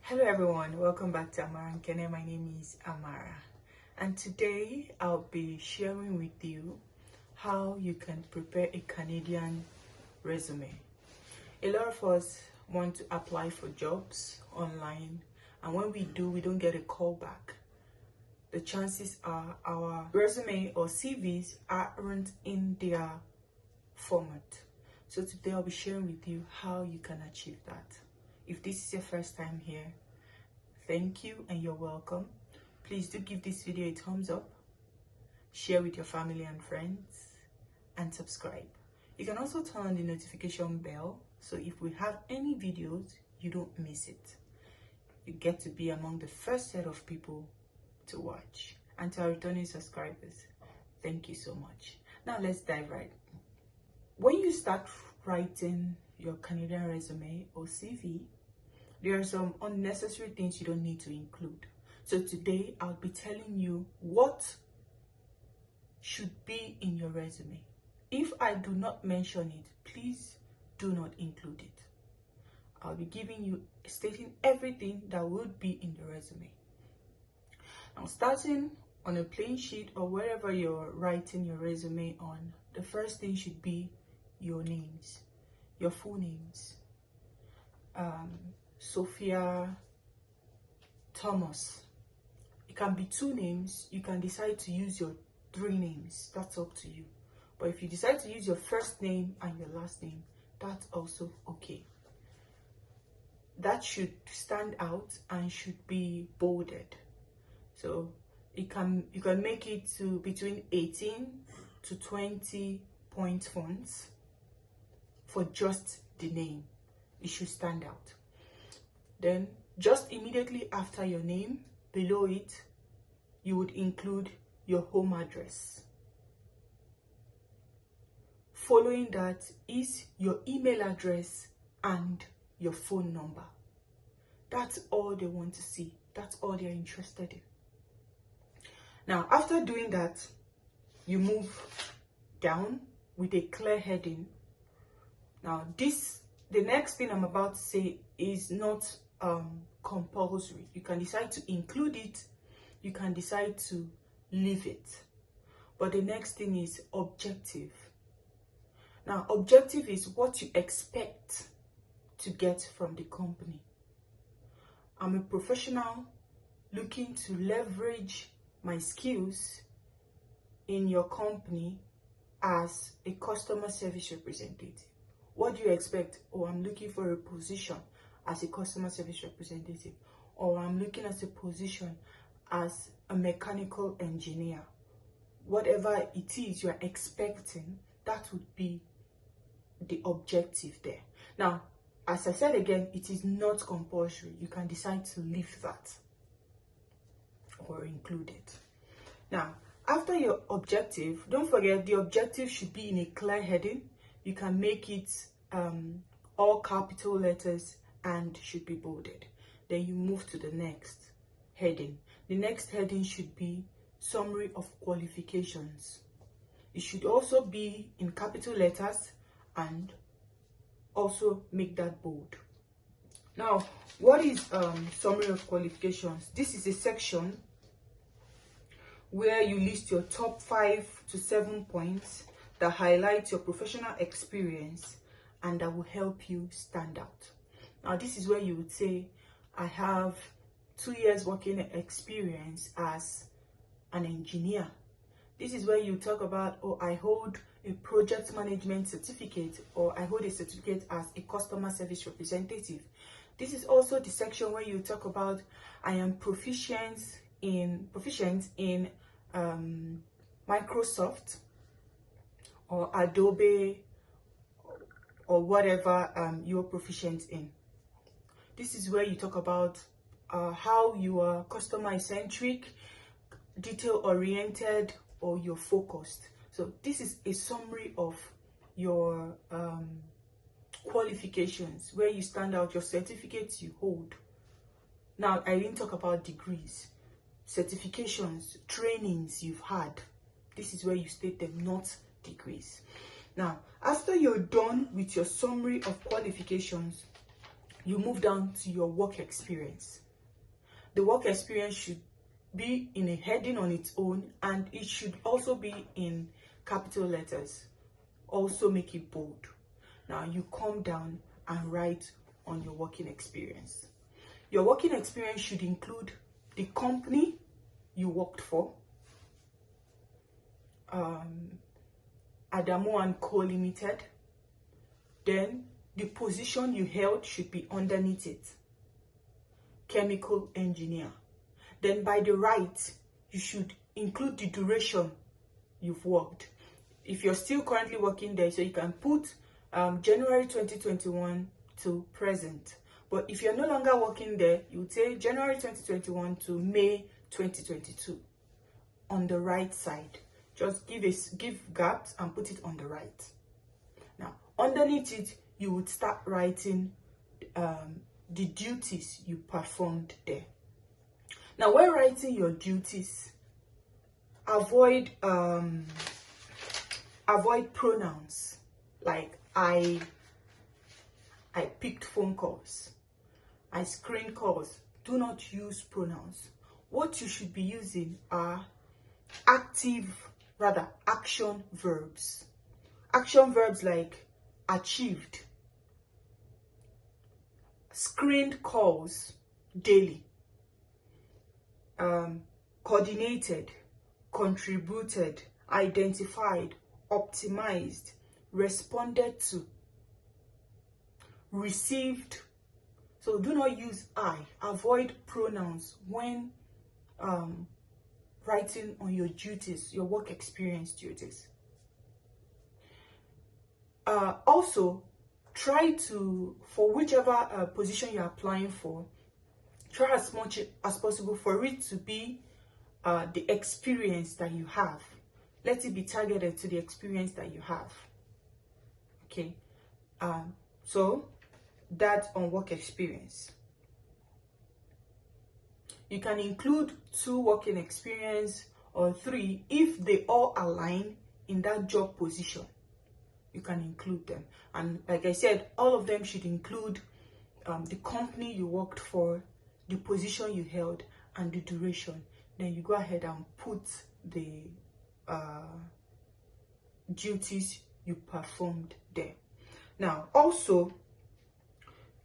Hello everyone, welcome back to Amara and Khene. My name is Amara, and today I'll be sharing with you how you can prepare a Canadian resume. A lot of us want to apply for jobs online, and when we do, we don't get a call back. The chances are our resume or CVs aren't in their format. So today I'll be sharing with you how you can achieve that. If this is your first time here, thank you and you're welcome. Please do give this video a thumbs up, share with your family and friends, and subscribe. You can also turn on the notification bell so if we have any videos, you don't miss it. You get to be among the first set of people to watch. And to our returning subscribers, thank you so much. Now let's dive right in. When you start writing your Canadian resume or CV, there are some unnecessary things you don't need to include. So today I'll be telling you what should be in your resume. If I do not mention it, please do not include it. I'll be stating everything that would be in the resume. Now, starting on a plain sheet or wherever you're writing your resume on, the first thing should be your names, your full names. Sophia Thomas. It can be 2 names. You can decide to use your 3 names. That's up to you. But if you decide to use your first name and your last name, that's also okay. That should stand out and should be bolded. So you can make it to between 18 to 20 point fonts for just the name. It should stand out. Then just immediately after your name, below it, you would include your home address. Following that is your email address and your phone number. That's all they want to see. That's all they're interested in. Now, after doing that, you move down with a clear heading. Now, the next thing I'm about to say is not compulsory. You can decide to include it. You can decide to leave it. But the next thing is objective. Now, objective is what you expect to get from the company. I'm a professional looking to leverage my skills in your company as a customer service representative. What do you expect? Oh, I'm looking for a position as a customer service representative, or I'm looking at a position as a mechanical engineer. Whatever it is you're expecting, that would be the objective there. Now, as I said again, it is not compulsory. You can decide to leave that or include it. Now, after your objective, don't forget the objective should be in a clear heading. You can make it all capital letters and should be bolded. Then you move to the next heading. The next heading should be summary of qualifications. It should also be in capital letters and also make that bold. Now, what is summary of qualifications? This is a section where you list your top 5 to 7 points that highlight your professional experience and that will help you stand out. Now, this is where you would say, I have 2 years working experience as an engineer. This is where you talk about, oh, I hold a project management certificate, or I hold a certificate as a customer service representative. This is also the section where you talk about, I am proficient in Microsoft or Adobe or whatever you're proficient in. This is where you talk about how you are customer-centric, detail-oriented, or you're focused. So this is a summary of your qualifications, where you stand out, your certificates you hold. Now, I didn't talk about degrees, certifications, trainings you've had. This is where you state them, not degrees. Now, after you're done with your summary of qualifications, you move down to your work experience. The work experience should be in a heading on its own, and it should also be in capital letters. Also make it bold. Now you come down and write on your working experience. Your working experience should include the company you worked for, Adamo and Co Limited. Then the position you held should be underneath it, chemical engineer. Then by the right, you should include the duration you've worked. If you're still currently working there, so you can put January 2021 to present. But if you're no longer working there, you would say January 2021 to May 2022 on the right side. Just give gaps and put it on the right. Now, underneath it, you would start writing the duties you performed there. Now, when writing your duties, avoid pronouns like I picked phone calls, I screened calls. Do not use pronouns. What you should be using are action verbs. Action verbs like achieved, screened calls daily, coordinated, contributed, identified, optimized, responded to, received. So do not use I. Avoid pronouns when writing on your duties, your work experience duties. Also, try to, for whichever position you're applying for, try as much as possible for it to be the experience that you have. Let it be targeted to the experience that you have. Okay. So that's on work experience. You can include 2 working experience or 3 if they all align in that job position. You can include them. And like I said, all of them should include the company you worked for, the position you held, and the duration. Then you go ahead and put the duties you performed there. Now, also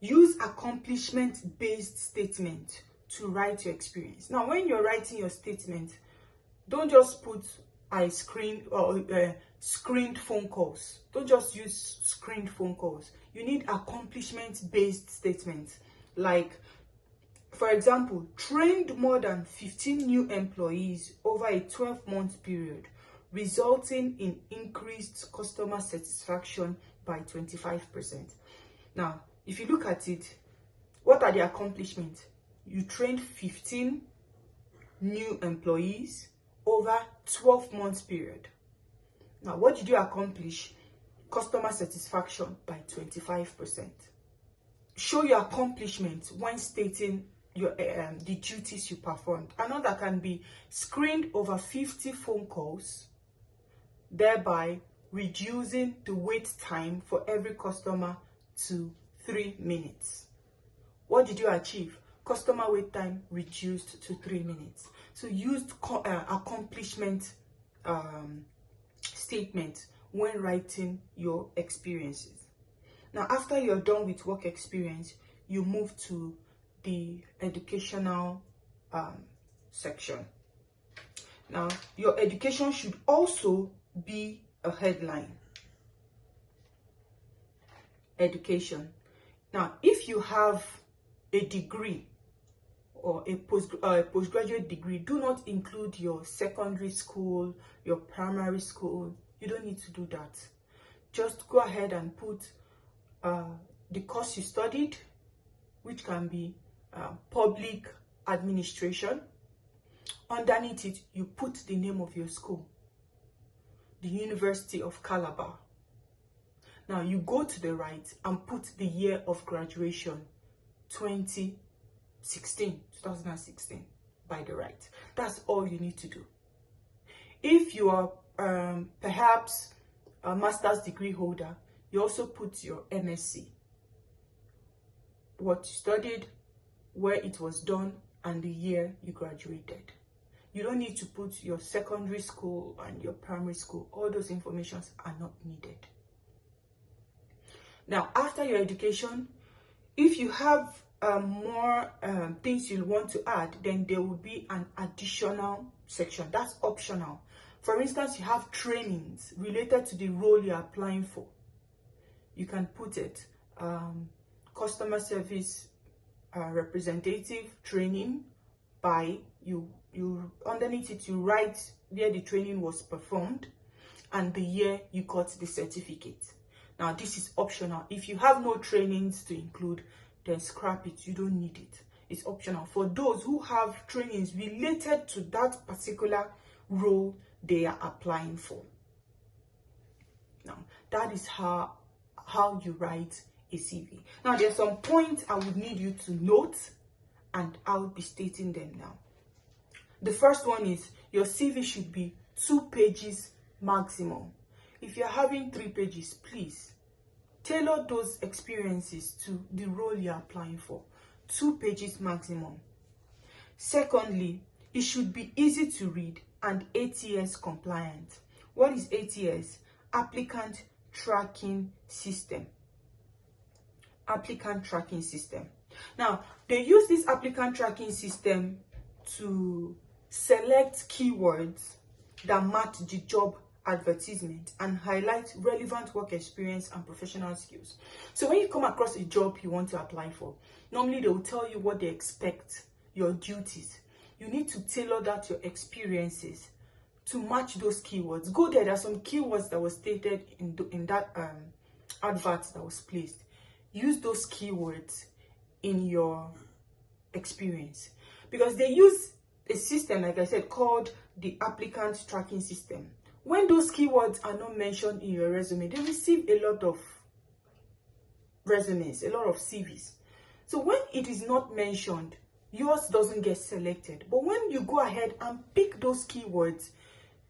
use accomplishment-based statement to write your experience. Now, when you're writing your statement, don't just put I screened or screened phone calls. Don't just use screened phone calls. You need accomplishment-based statements. Like, for example, trained more than 15 new employees over a 12-month period, resulting in increased customer satisfaction by 25%. Now, if you look at it, what are the accomplishments? You trained 15 new employees over 12 months period. Now, what did you accomplish? Customer satisfaction by 25%. Show your accomplishments when stating your the duties you performed. Another can be screened over 50 phone calls, thereby reducing the wait time for every customer to 3 minutes. What did you achieve? Customer wait time reduced to 3 minutes. So use accomplishment statement when writing your experiences. Now, after you're done with work experience, you move to the educational section. Now, your education should also be a headline. Education. Now, if you have a degree or a postgraduate degree, do not include your secondary school, your primary school. You don't need to do that. Just go ahead and put the course you studied, which can be public administration. Underneath it, you put the name of your school, the University of Calabar. Now you go to the right and put the year of graduation, 2016, by the right. That's all you need to do. If you are perhaps a master's degree holder, you also put your MSc. what you studied, where it was done, and the year you graduated. You don't need to put your secondary school and your primary school. All those informations are not needed. Now, after your education, if you have more things you want to add, then there will be an additional section. That's optional. For instance, you have trainings related to the role you're applying for. You can put it customer service representative training by you underneath it you write where the training was performed and the year you got the certificate. Now this is optional. If you have no trainings to include, then scrap it. You don't need it. It's optional for those who have trainings related to that particular role they are applying for. Now that is how you write a CV. Now there's some points I would need you to note, and I'll be stating them now. The first one is your CV should be 2 pages maximum. If you're having 3 pages, please tailor those experiences to the role you're applying for. 2 pages maximum. Secondly, it should be easy to read and ATS compliant. What is ATS? Applicant Tracking System. Applicant Tracking System. Now, they use this applicant tracking system to select keywords that match the job advertisement and highlight relevant work experience and professional skills. So when you come across a job you want to apply for, normally they will tell you what they expect, your duties. You need to tailor that your experiences to match those keywords. Go there. There are some keywords that were stated in that advert that was placed. Use those keywords in your experience, because they use a system, like I said, called the applicant tracking system. When those keywords are not mentioned in your resume, they receive a lot of resumes, a lot of CVs. So when it is not mentioned, yours doesn't get selected. But when you go ahead and pick those keywords,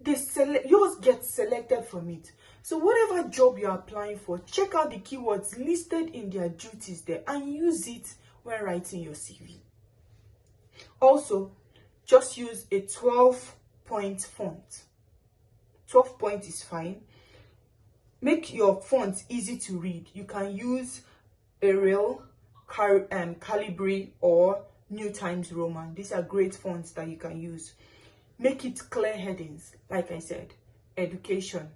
yours gets selected from it. So whatever job you're applying for, check out the keywords listed in their duties there and use it when writing your CV. Also, just use a 12-point font. 12 point is fine. Make your font easy to read. You can use Arial, Calibri, or New Times Roman. These are great fonts that you can use. Make it clear headings, like I said: education,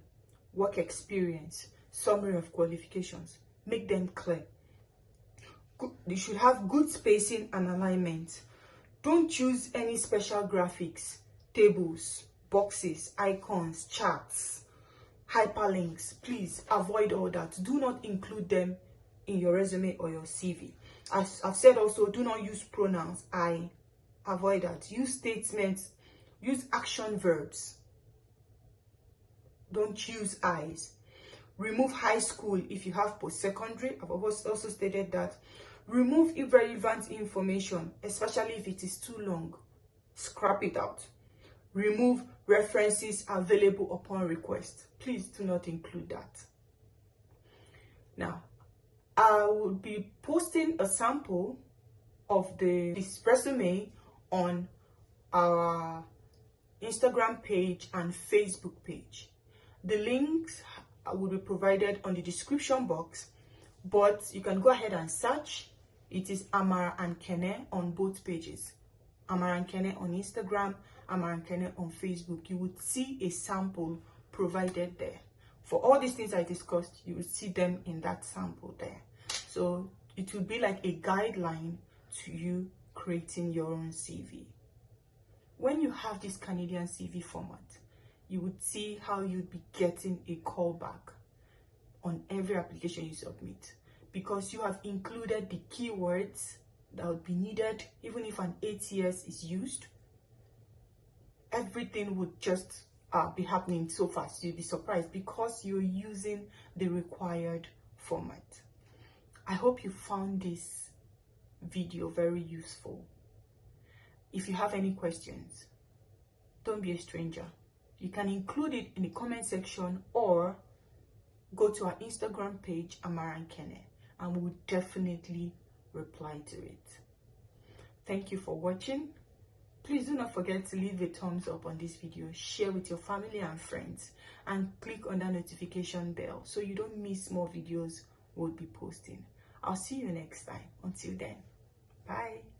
work experience, summary of qualifications. Make them clear. You should have good spacing and alignment. Don't use any special graphics, tables, boxes, icons, charts, hyperlinks. Please avoid all that. Do not include them in your resume or your CV. As I've said also, do not use pronouns. I avoid that. Use statements. Use action verbs. Don't use I's. Remove high school if you have post-secondary. I've also stated that. Remove irrelevant information, especially if it is too long. Scrap it out. Remove references available upon request. Please do not include that. Now, I will be posting a sample of this resume on our Instagram page and Facebook page. The links will be provided on the description box, but you can go ahead and search. It is Amara and Khene on both pages. Amara and Khene on Instagram, Amara and Khene on Facebook. You would see a sample provided there. For all these things I discussed, you will see them in that sample there. So it will be like a guideline to you creating your own CV. When you have this Canadian CV format, you would see how you'd be getting a callback on every application you submit, because you have included the keywords that would be needed. Even if an ATS is used, everything would just be happening so fast. You'll be surprised because you're using the required format. I hope you found this video very useful. If you have any questions, don't be a stranger. You can include it in the comment section or go to our Instagram page, Amara and Khene, and we will definitely reply to it. Thank you for watching. Please do not forget to leave a thumbs up on this video, share with your family and friends, and click on that notification bell so you don't miss more videos we'll be posting. I'll see you next time. Until then, bye.